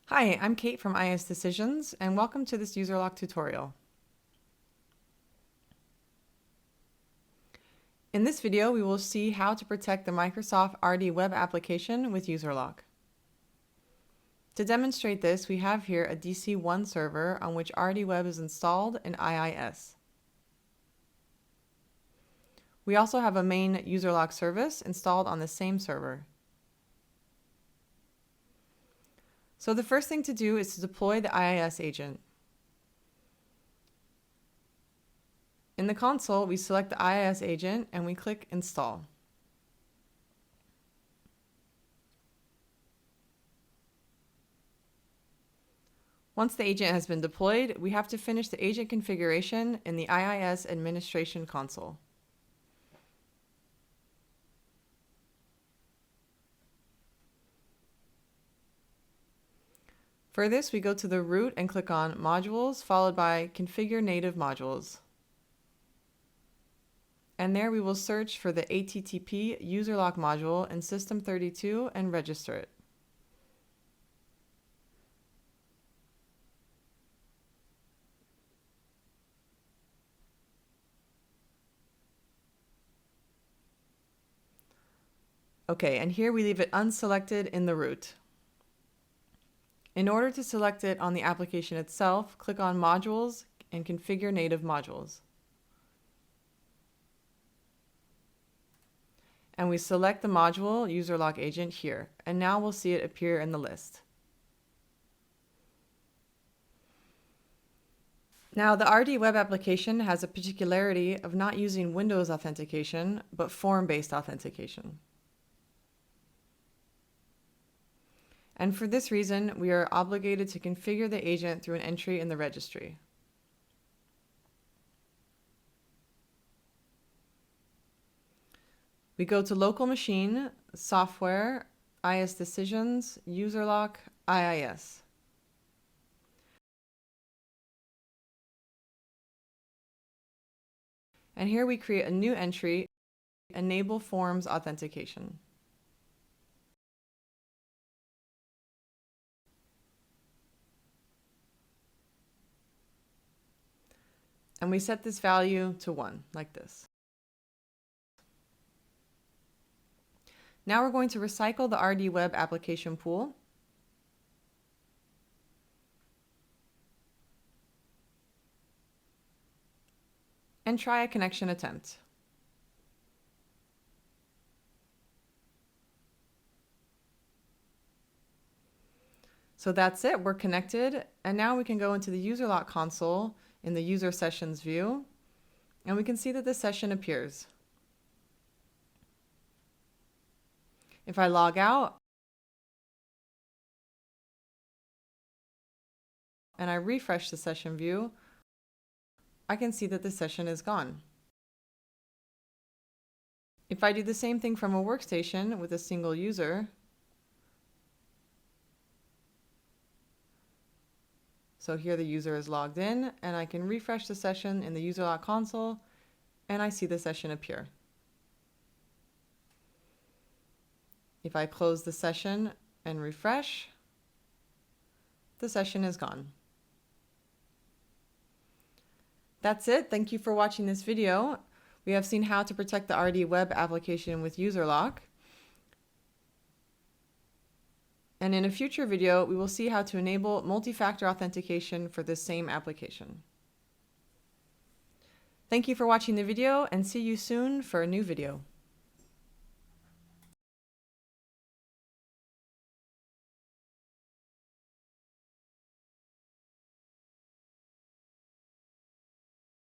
Hi, I'm Kate from IS Decisions, and welcome to this UserLock tutorial. In this video, we will see how to protect the Microsoft RD Web application with UserLock. To demonstrate this, we have here a DC1 server on which RD Web is installed in IIS. We also have a main UserLock service installed on the same server. So the first thing to do is to deploy the IIS agent. In the console, we select the IIS agent and we click Install. Once the agent has been deployed, we have to finish the agent configuration in the IIS Administration console. For this, we go to the root and click on Modules, followed by Configure Native Modules. And there we will search for the ATTP UserLock module in System32 and register it. Okay, and here we leave it unselected in the root. In order to select it on the application itself, click on Modules and Configure Native Modules. And we select the module UserLock agent here, and now we'll see it appear in the list. Now, the RD Web application has a particularity of not using Windows authentication, but form-based authentication. And for this reason, we are obligated to configure the agent through an entry in the registry. We go to Local Machine, Software, IS Decisions, UserLock, IIS. And here we create a new entry, Enable Forms Authentication. And we set this value to 1, like this. Now we're going to recycle the RD Web application pool. And try a connection attempt. So that's it, we're connected, and now we can go into the UserLock console in the User Sessions view, and we can see that this session appears. If I log out and I refresh the session view, I can see that the session is gone. If I do the same thing from a workstation with a single user, so here the user is logged in, and I can refresh the session in the UserLock console, and I see the session appear. If I close the session and refresh, the session is gone. That's it. Thank you for watching this video. We have seen how to protect the RD Web application with UserLock. And in a future video, we will see how to enable multi-factor authentication for this same application. Thank you for watching the video, and see you soon for a new video.